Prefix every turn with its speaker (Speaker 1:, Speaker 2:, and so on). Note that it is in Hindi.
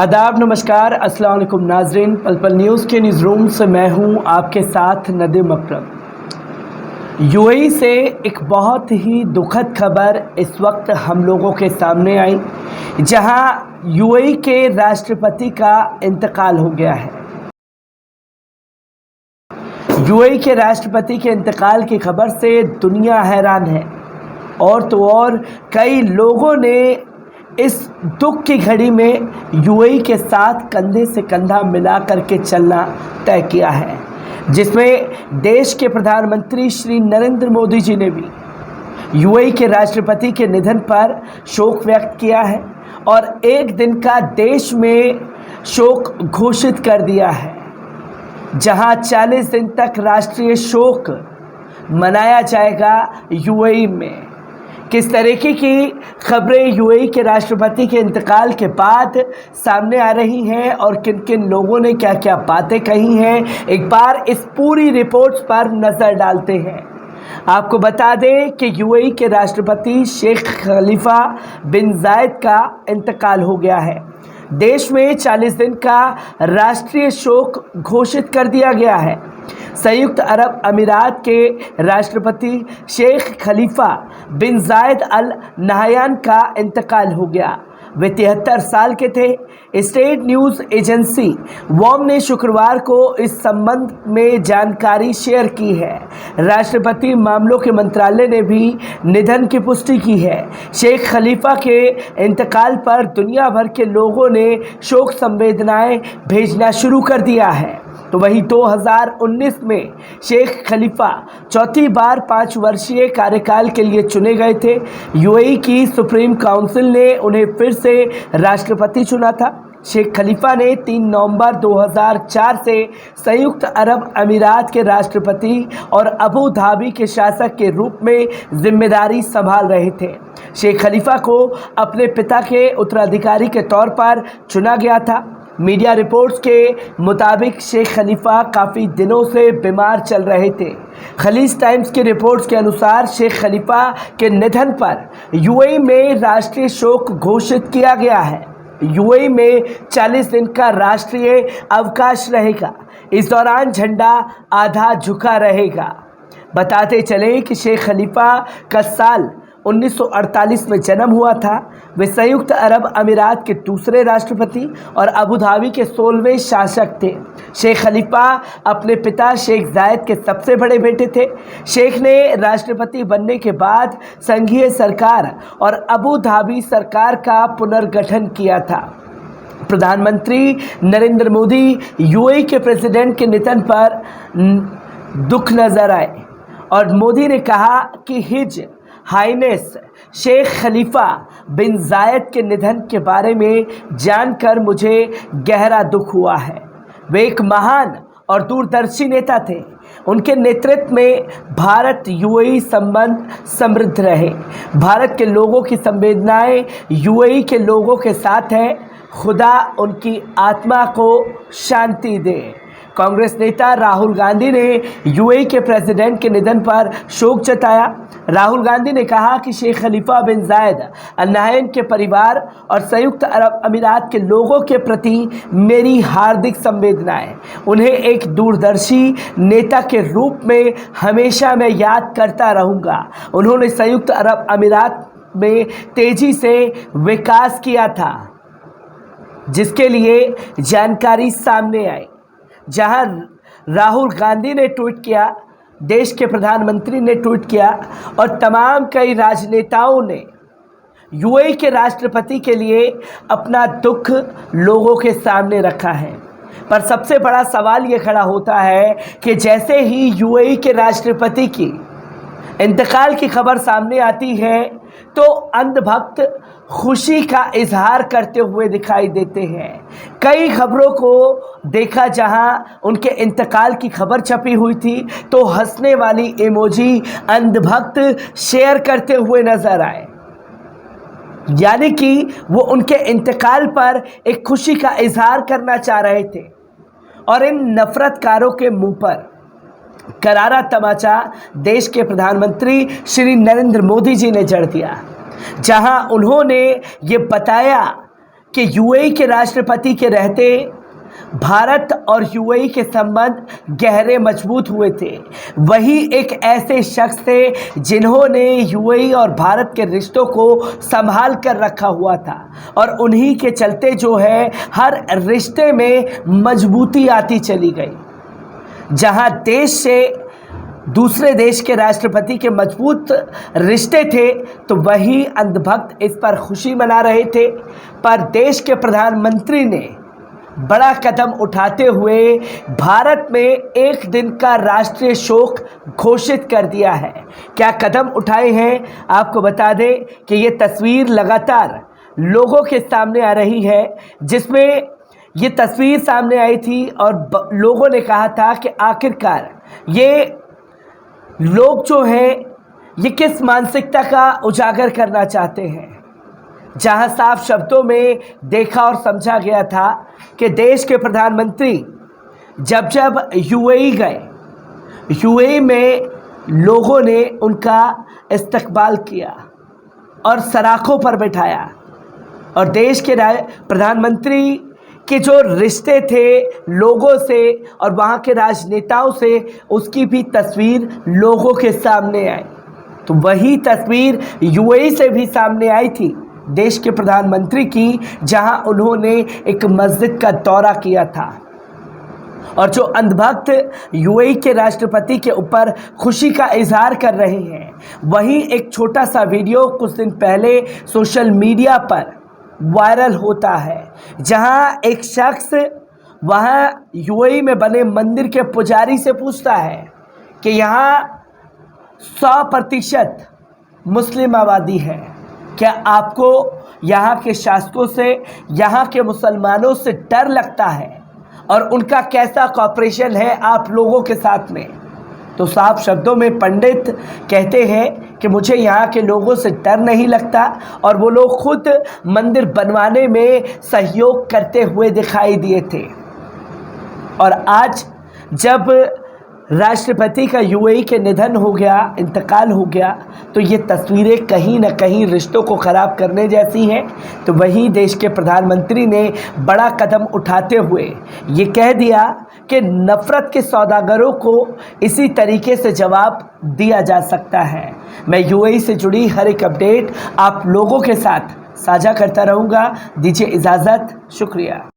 Speaker 1: आदाब, नमस्कार, अस्सलाम वालेकुम नाजरीन। पल पल न्यूज़ के न्यूज़ रूम से मैं हूं आपके साथ नदीम अकरम। यूएई से एक बहुत ही दुखद खबर इस वक्त हम लोगों के सामने आई, जहां यूएई के राष्ट्रपति का इंतकाल हो गया है। यूएई के राष्ट्रपति के इंतकाल की खबर से दुनिया हैरान है और तो और कई लोगों ने इस दुख की घड़ी में यूएई के साथ कंधे से कंधा मिला करके चलना तय किया है, जिसमें देश के प्रधानमंत्री श्री नरेंद्र मोदी जी ने भी यूएई के राष्ट्रपति के निधन पर शोक व्यक्त किया है और एक दिन का देश में शोक घोषित कर दिया है, जहां 40 दिन तक राष्ट्रीय शोक मनाया जाएगा यूएई में। किस तरीके की खबरें यूएई के राष्ट्रपति के इंतकाल के बाद सामने आ रही हैं और किन किन लोगों ने क्या क्या बातें कही हैं, एक बार इस पूरी रिपोर्ट्स पर नज़र डालते हैं। आपको बता दें कि यूएई के राष्ट्रपति शेख खलीफा बिन जायद का इंतकाल हो गया है। देश में 40 दिन का राष्ट्रीय शोक घोषित कर दिया गया है। संयुक्त अरब अमीरात के राष्ट्रपति शेख खलीफा बिन जायद अल नहयान का इंतकाल हो गया। वे 73 साल के थे। स्टेट न्यूज़ एजेंसी वॉम ने शुक्रवार को इस संबंध में जानकारी शेयर की है। राष्ट्रपति मामलों के मंत्रालय ने भी निधन की पुष्टि की है। शेख खलीफा के इंतकाल पर दुनिया भर के लोगों ने शोक संवेदनाएं भेजना शुरू कर दिया है। तो वही 2019 में शेख खलीफा चौथी बार 5 वर्षीय कार्यकाल के लिए चुने गए थे। यूएई की सुप्रीम काउंसिल ने उन्हें फिर से राष्ट्रपति चुना था। शेख खलीफा ने 3 नवंबर 2004 से संयुक्त अरब अमीरात के राष्ट्रपति और अबू धाबी के शासक के रूप में जिम्मेदारी संभाल रहे थे। शेख खलीफा को अपने पिता के उत्तराधिकारी के तौर पर चुना गया था। मीडिया रिपोर्ट्स के मुताबिक शेख खलीफा काफ़ी दिनों से बीमार चल रहे थे। खलीज टाइम्स की रिपोर्ट्स के अनुसार शेख खलीफा के निधन पर यूएई में राष्ट्रीय शोक घोषित किया गया है। यूएई में 40 दिन का राष्ट्रीय अवकाश रहेगा। इस दौरान झंडा आधा झुका रहेगा। बताते चले कि शेख खलीफा का साल 1948 में जन्म हुआ था। वे संयुक्त अरब अमीरात के दूसरे राष्ट्रपति और अबू धाबी के 16वें शासक थे। शेख खलीफा अपने पिता शेख जायद के सबसे बड़े बेटे थे। शेख ने राष्ट्रपति बनने के बाद संघीय सरकार और अबू धाबी सरकार का पुनर्गठन किया था। प्रधानमंत्री नरेंद्र मोदी यूएई के प्रेसिडेंट के निधन पर दुख नजर आए और मोदी ने कहा कि हिज हाइनेस शेख खलीफा बिन जायद के निधन के बारे में जानकर मुझे गहरा दुख हुआ है। वे एक महान और दूरदर्शी नेता थे। उनके नेतृत्व में भारत यूएई संबंध समृद्ध रहे। भारत के लोगों की संवेदनाएं यूएई के लोगों के साथ है। खुदा उनकी आत्मा को शांति दे। कांग्रेस नेता राहुल गांधी ने यूएई के प्रेसिडेंट के निधन पर शोक जताया। राहुल गांधी ने कहा कि शेख खलीफा बिन जायद अल नहयान के परिवार और संयुक्त अरब अमीरात के लोगों के प्रति मेरी हार्दिक संवेदनाएं। उन्हें एक दूरदर्शी नेता के रूप में हमेशा मैं याद करता रहूँगा। उन्होंने संयुक्त अरब अमीरात में तेज़ी से विकास किया था, जिसके लिए जानकारी सामने आई। जहां राहुल गांधी ने ट्वीट किया, देश के प्रधानमंत्री ने ट्वीट किया और तमाम कई राजनेताओं ने यूएई के राष्ट्रपति के लिए अपना दुख लोगों के सामने रखा है। पर सबसे बड़ा सवाल ये खड़ा होता है कि जैसे ही यूएई के राष्ट्रपति की इंतकाल की खबर सामने आती है तो अंधभक्त खुशी का इजहार करते हुए दिखाई देते हैं। कई खबरों को देखा जहां उनके इंतकाल की खबर छपी हुई थी तो हंसने वाली इमोजी अंधभक्त शेयर करते हुए नजर आए, यानी कि वो उनके इंतकाल पर एक खुशी का इजहार करना चाह रहे थे। और इन नफरतकारों के मुंह पर करारा तमाचा देश के प्रधानमंत्री श्री नरेंद्र मोदी जी ने जड़ दिया, जहां उन्होंने ये बताया कि यूएई के राष्ट्रपति के रहते भारत और यूएई के संबंध गहरे मजबूत हुए थे। वही एक ऐसे शख्स थे जिन्होंने यूएई और भारत के रिश्तों को संभाल कर रखा हुआ था और उन्हीं के चलते जो है हर रिश्ते में मजबूती आती चली गई। जहां देश से दूसरे देश के राष्ट्रपति के मजबूत रिश्ते थे तो वही अंधभक्त इस पर खुशी मना रहे थे, पर देश के प्रधानमंत्री ने बड़ा कदम उठाते हुए भारत में एक दिन का राष्ट्रीय शोक घोषित कर दिया है। क्या कदम उठाए हैं आपको बता दें कि ये तस्वीर लगातार लोगों के सामने आ रही है, जिसमें ये तस्वीर सामने आई थी और लोगों ने कहा था कि आखिरकार ये लोग जो हैं ये किस मानसिकता का उजागर करना चाहते हैं। जहां साफ शब्दों में देखा और समझा गया था कि देश के प्रधानमंत्री जब जब यूएई गए, यूएई में लोगों ने उनका इस्तकबाल किया और सराखों पर बिठाया और देश के प्रधानमंत्री के जो रिश्ते थे लोगों से और वहाँ के राजनेताओं से, उसकी भी तस्वीर लोगों के सामने आई। तो वही तस्वीर यूएई से भी सामने आई थी देश के प्रधानमंत्री की, जहां उन्होंने एक मस्जिद का दौरा किया था और जो अंधभक्त यूएई के राष्ट्रपति के ऊपर खुशी का इजहार कर रहे हैं, वहीं एक छोटा सा वीडियो कुछ दिन पहले सोशल मीडिया पर वायरल होता है, जहां एक शख्स वहां यूएई में बने मंदिर के पुजारी से पूछता है कि यहाँ 100% मुस्लिम आबादी है, क्या आपको यहाँ के शासकों से, यहाँ के मुसलमानों से डर लगता है और उनका कैसा कॉपरेशन है आप लोगों के साथ में। तो साफ शब्दों में पंडित कहते हैं कि मुझे यहाँ के लोगों से डर नहीं लगता और वो लोग खुद मंदिर बनवाने में सहयोग करते हुए दिखाई दिए थे। और आज जब राष्ट्रपति का यूएई के निधन हो गया, इंतकाल हो गया, तो ये तस्वीरें कहीं ना कहीं रिश्तों को ख़राब करने जैसी हैं। तो वहीं देश के प्रधानमंत्री ने बड़ा कदम उठाते हुए ये कह दिया कि नफ़रत के सौदागरों को इसी तरीके से जवाब दिया जा सकता है। मैं यूएई से जुड़ी हर एक अपडेट आप लोगों के साथ साझा करता रहूँगा। दीजिए इजाज़त, शुक्रिया।